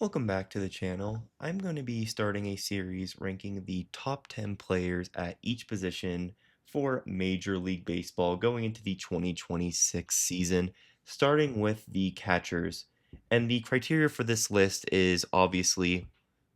Welcome back to the channel. I'm going to be starting a series ranking the top 10 players at each position for Major League Baseball going into the 2026 season, starting with the catchers. And the criteria for this list is obviously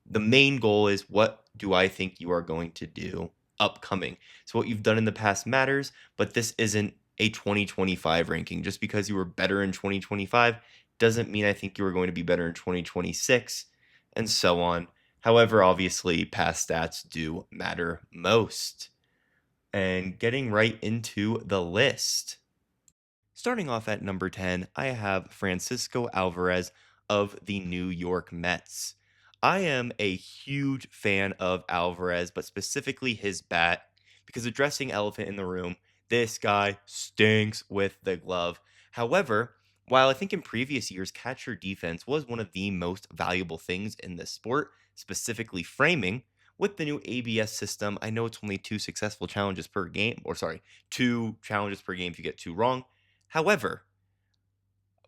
the main goal is what do I think you are going to do upcoming. So what you've done in the past matters, but this isn't a 2025 ranking. Just because you were better in 2025 doesn't mean I think you are going to be better in 2026 and so on. However, obviously past stats do matter most. And getting right into the list. Starting off at number 10, I have Francisco Alvarez of the New York Mets. I am a huge fan of Alvarez, but specifically his bat, because addressing elephant in the room, this guy stinks with the glove. However, while I think in previous years, catcher defense was one of the most valuable things in this sport, specifically framing, with the new ABS system, I know it's only two successful challenges per game, or sorry, two challenges per game if you get two wrong. However,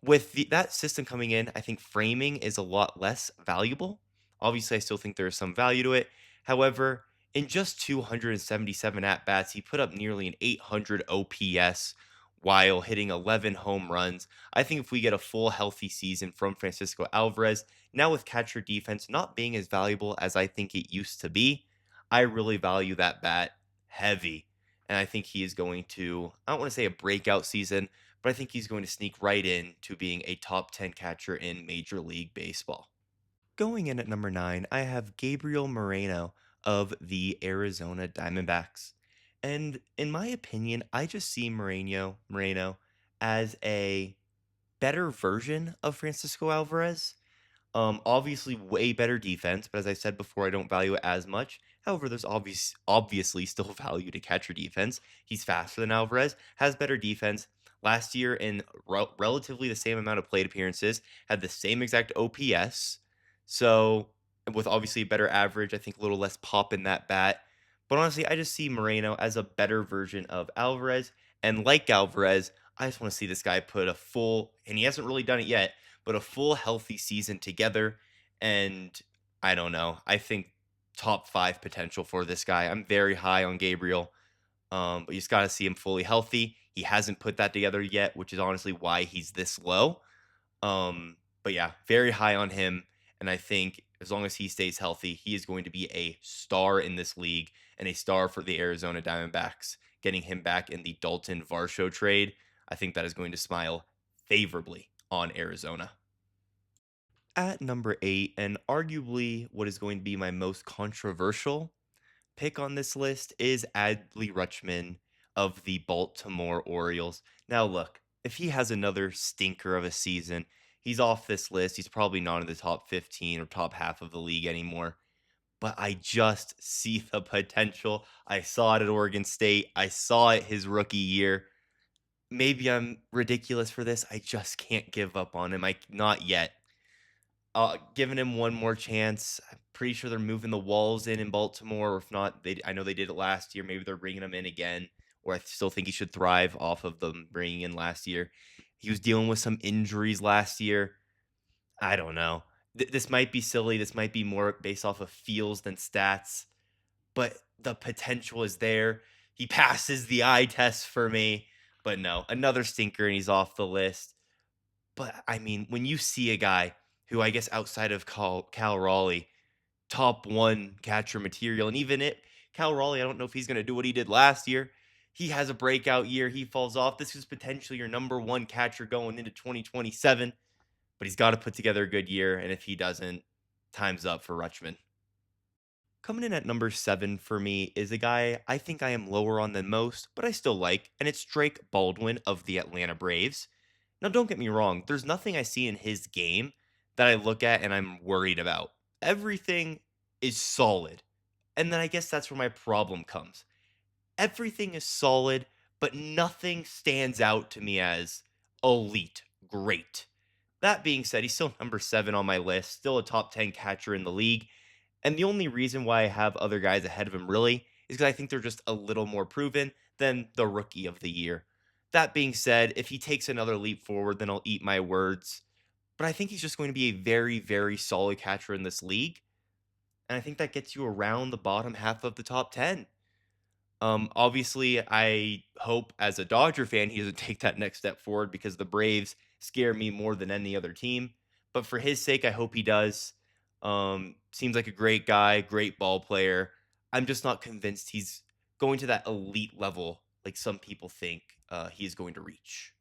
with that system coming in, I think framing is a lot less valuable. Obviously, I still think there is some value to it. However, in just 277 at bats, he put up nearly an 800 OPS while hitting 11 home runs. I think if we get a full healthy season from Francisco Alvarez, now with catcher defense not being as valuable as I think it used to be, I really value that bat heavy. And I think he is going to, I don't want to say a breakout season, but I think he's going to sneak right in to being a top 10 catcher in Major League Baseball. Going in at number 9, I have Gabriel Moreno of the Arizona Diamondbacks. And in my opinion, I just see Moreno as a better version of Francisco Alvarez. Obviously, way better defense, but as I said before, I don't value it as much. However, there's obviously still value to catcher defense. He's faster than Alvarez, has better defense. Last year, in relatively the same amount of plate appearances, had the same exact OPS. So, with obviously a better average, I think a little less pop in that bat. But honestly, I just see Moreno as a better version of Alvarez. And like Alvarez, I just want to see this guy put a full, and he hasn't really done it yet, but a full healthy season together. And I don't know. I think top five potential for this guy. I'm very high on Gabriel, but you just got to see him fully healthy. He hasn't put that together yet, which is honestly why he's this low. But yeah, very high on him. And I think as long as he stays healthy, he is going to be a star in this league and a star for the Arizona Diamondbacks. Getting him back in the Dalton Varsho trade, I think that is going to smile favorably on Arizona. At number 8, and arguably what is going to be my most controversial pick on this list, is Adley Rutschman of the Baltimore Orioles. Now, look, if he has another stinker of a season, he's off this list. He's probably not in the top 15 or top half of the league anymore. But I just see the potential. I saw it at Oregon State. I saw it his rookie year. Maybe I'm ridiculous for this. I just can't give up on him. Not yet. Giving him one more chance. I'm pretty sure they're moving the walls in Baltimore, or if not, I know they did it last year. Maybe they're bringing him in again, or I still think he should thrive off of them bringing in last year. He was dealing with some injuries last year. I don't know. This might be silly. This might be more based off of feels than stats, but the potential is there. He passes the eye test for me, but no, another stinker and he's off the list. But I mean, when you see a guy who I guess outside of Cal Raleigh, top one catcher material, and even Cal Raleigh, I don't know if he's going to do what he did last year. He has a breakout year. He falls off. This is potentially your number one catcher going into 2027, but he's got to put together a good year. And if he doesn't, time's up for Rutschman. Coming in at number 7 for me is a guy I think I am lower on than most, but I still like, and it's Drake Baldwin of the Atlanta Braves. Now, don't get me wrong, there's nothing I see in his game that I look at and I'm worried about. Everything is solid. And then I guess that's where my problem comes. Everything is solid, but nothing stands out to me as elite, great. That being said, he's still number 7 on my list, still a top 10 catcher in the league. And the only reason why I have other guys ahead of him really is because I think they're just a little more proven than the rookie of the year. That being said, if he takes another leap forward, then I'll eat my words. but I think he's just going to be a very, very solid catcher in this league. And I think that gets you around the bottom half of the top 10. Obviously, I hope as a Dodger fan he doesn't take that next step forward because the Braves scare me more than any other team. But for his sake, I hope he does. Seems like a great guy, great ball player. I'm just not convinced he's going to that elite level like some people think he is going to reach.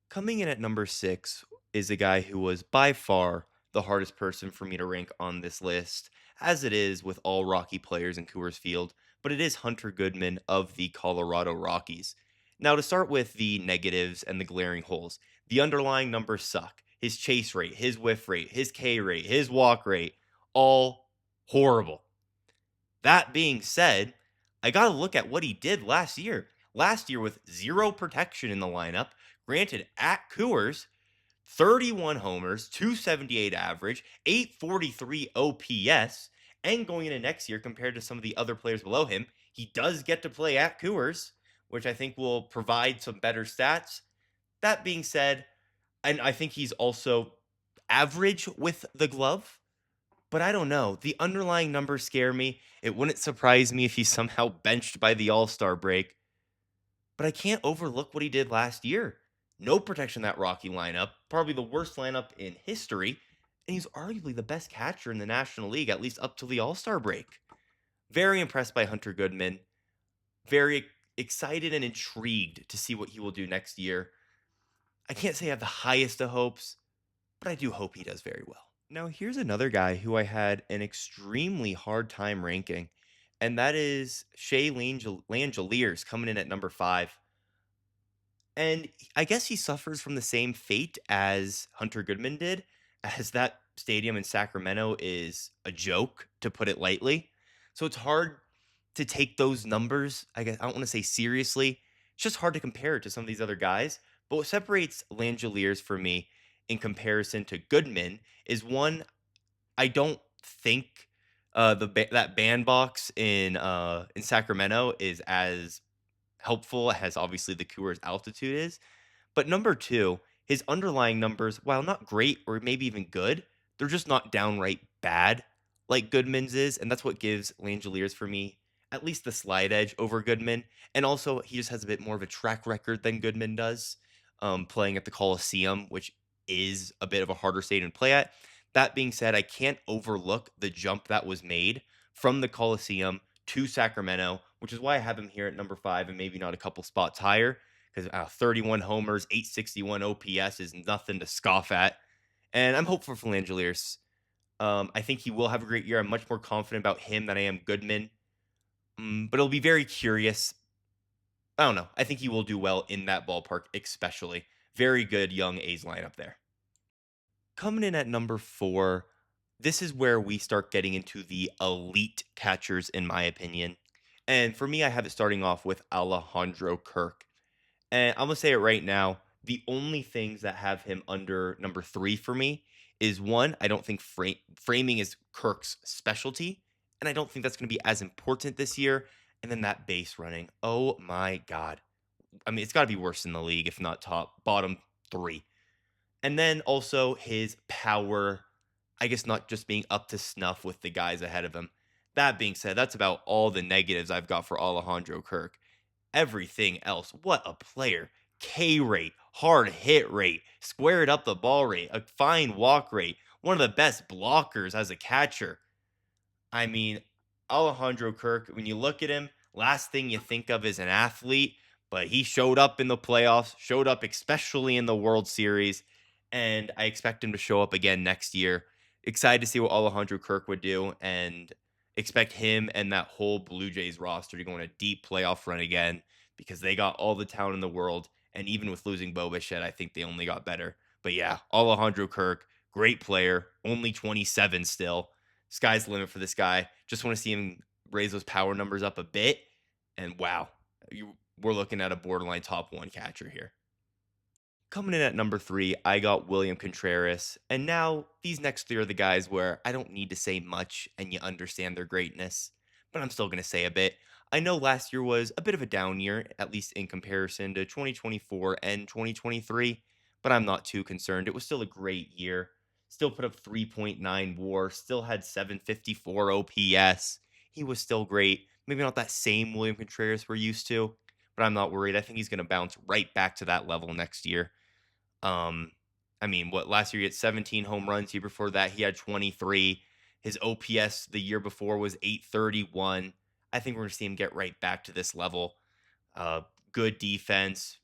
Coming in at number 6 is a guy who was by far the hardest person for me to rank on this list, as it is with all Rocky players in Coors Field, but it is Hunter Goodman of the Colorado Rockies. Now, to start with the negatives and the glaring holes, the underlying numbers suck. His chase rate, his whiff rate, his K rate, his walk rate, all horrible. That being said, I got to look at what he did last year. Last year, with zero protection in the lineup, granted at Coors, 31 homers, 278 average, 843 OPS, and going into next year compared to some of the other players below him, he does get to play at Coors, which I think will provide some better stats. That being said, and I think he's also average with the glove, but I don't know. The underlying numbers scare me. It wouldn't surprise me if he's somehow benched by the All-Star break, but I can't overlook what he did last year. No protection in that Rocky lineup, probably the worst lineup in history, and he's arguably the best catcher in the National League, at least up to the All-Star break. Very impressed by Hunter Goodman. Very excited and intrigued to see what he will do next year. I can't say I have the highest of hopes, but I do hope he does very well. Now, here's another guy who I had an extremely hard time ranking, and that is Langeliers coming in at number 5. And I guess he suffers from the same fate as Hunter Goodman did, as that stadium in Sacramento is a joke, to put it lightly. So it's hard to take those numbers, I guess I don't want to say seriously. It's just hard to compare it to some of these other guys. But what separates Langeliers for me in comparison to Goodman is one, I don't think that bandbox in Sacramento is as helpful as obviously the Coors altitude is. But number 2, his underlying numbers, while not great or maybe even good, they're just not downright bad like Goodman's is, and that's what gives Langeliers for me at least the slide edge over Goodman. And also, he just has a bit more of a track record than Goodman does, playing at the Coliseum, which is a bit of a harder stadium to play at. That being said, I can't overlook the jump that was made from the Coliseum to Sacramento, which is why I have him here at number 5 and maybe not a couple spots higher because 31 homers, 861 OPS is nothing to scoff at. And I'm hopeful for Langeliers. I think he will have a great year. I'm much more confident about him than I am Goodman. But it'll be very curious. I don't know. I think he will do well in that ballpark, especially. Very good young A's lineup there. Coming in at number 4, this is where we start getting into the elite catchers, in my opinion. And for me, I have it starting off with Alejandro Kirk. And I'm gonna say it right now. The only things that have him under number 3 for me is one, I don't think framing is Kirk's specialty, and I don't think that's gonna be as important this year. And then that base running. Oh my god. I mean, it's gotta be worse in the league, if not top bottom 3. And then also his power, I guess not just being up to snuff with the guys ahead of him. That being said, that's about all the negatives I've got for Alejandro Kirk. Everything else, what a player. K rate, hard hit rate, squared up the ball rate, a fine walk rate, one of the best blockers as a catcher. I mean, Alejandro Kirk, when you look at him, last thing you think of is an athlete, but he showed up in the playoffs, showed up especially in the World Series, and I expect him to show up again next year. Excited to see what Alejandro Kirk would do, and expect him and that whole Blue Jays roster to go on a deep playoff run again because they got all the talent in the world. And even with losing Bo Bichette, I think they only got better. But yeah, Alejandro Kirk, great player, only 27 still. Sky's the limit for this guy. Just want to see him raise those power numbers up a bit. And wow, we're looking at a borderline top 1 catcher here. Coming in at number 3, I got William Contreras. And now these next 3 are the guys where I don't need to say much and you understand their greatness, but I'm still going to say a bit. I know last year was a bit of a down year, at least in comparison to 2024 and 2023, but I'm not too concerned. It was still a great year. Still put up 3.9 WAR, still had 754 OPS. He was still great. Maybe not that same William Contreras we're used to, but I'm not worried. I think he's going to bounce right back to that level next year. Um, I mean, what last year he had 17 home runs. Year before that, he had 23. His OPS the year before was 831. I think we're going to see him get right back to this level. Uh, Good defense,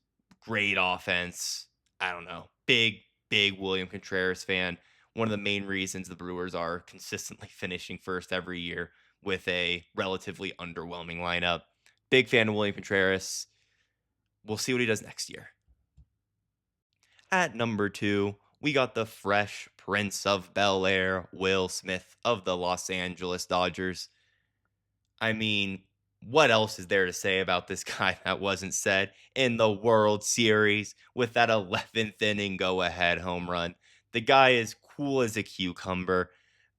great offense. I don't know. Big William Contreras fan. One of the main reasons the Brewers are consistently finishing first every year with a relatively underwhelming lineup. Big fan of William Contreras. We'll see what he does next year. At number two, we got the fresh Prince of Bel Air, Will Smith of the Los Angeles Dodgers. I mean, what else is there to say about this guy that wasn't said in the World Series with that 11th inning go ahead home run? The guy is cool as a cucumber.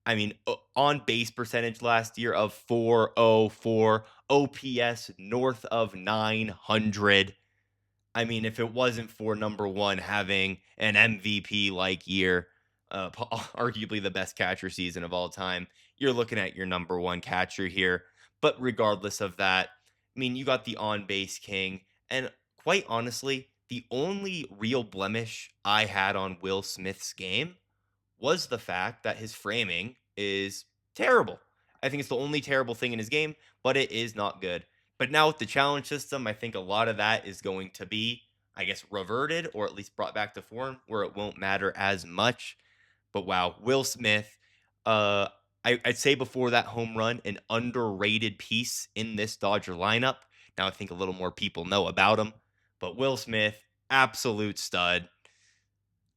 I mean, on base percentage last year of 404, OPS north of 900. I mean, if it wasn't for number one having an MVP like year, arguably the best catcher season of all time, you're looking at your number one catcher here. But regardless of that, I mean, you got the on base king. And quite honestly, the only real blemish I had on Will Smith's game was the fact that his framing is terrible. I think it's the only terrible thing in his game, but it is not good. But now with the challenge system, I think a lot of that is going to be, I guess, reverted or at least brought back to form where it won't matter as much. But wow, Will Smith, uh, I'd say before that home run, an underrated piece in this Dodger lineup. Now I think a little more people know about him, but Will Smith, absolute stud.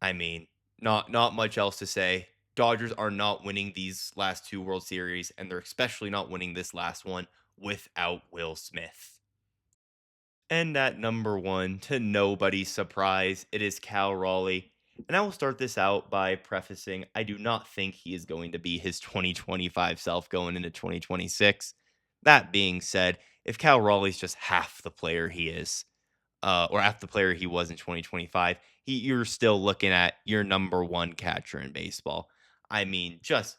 I mean, not much else to say. Dodgers are not winning these last two World Series, and they're especially not winning this last one without Will Smith. And at number one, to nobody's surprise, it is Cal Raleigh. And I will start this out by prefacing I do not think he is going to be his 2025 self going into 2026. That being said, if Cal Raleigh's just half the player he is, or half the player he was in 2025, you're still looking at your number one catcher in baseball. I mean, just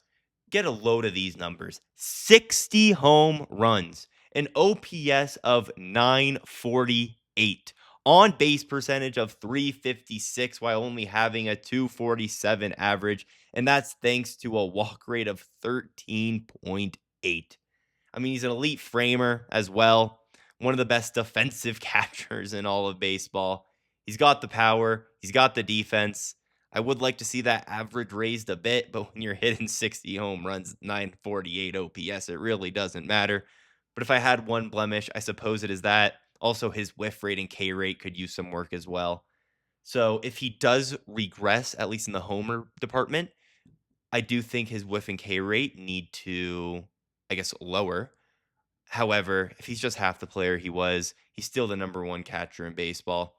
get a load of these numbers: 60 home runs, an OPS of 948, on base percentage of 356 while only having a 247 average. And that's thanks to a walk rate of 13.8. I mean, he's an elite framer as well. One of the best defensive catchers in all of baseball. He's got the power, he's got the defense. I would like to see that average raised a bit, but when you're hitting 60 home runs, 948 OPS, it really doesn't matter. But if I had one blemish, I suppose it is that. Also, his whiff rate and K rate could use some work as well. So if he does regress, at least in the homer department, I do think his whiff and K rate need to, I guess, lower. However, if he's just half the player he was, he's still the number one catcher in baseball.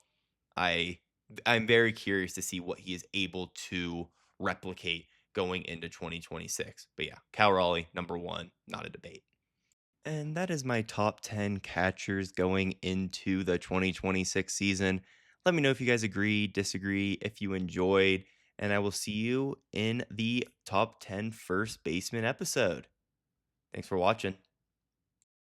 I I'm very curious to see what he is able to replicate going into 2026. But yeah, Cal Raleigh, number one, not a debate. And that is my top 10 catchers going into the 2026 season. Let me know if you guys agree, disagree, if you enjoyed, and I will see you in the top 10 first baseman episode. Thanks for watching.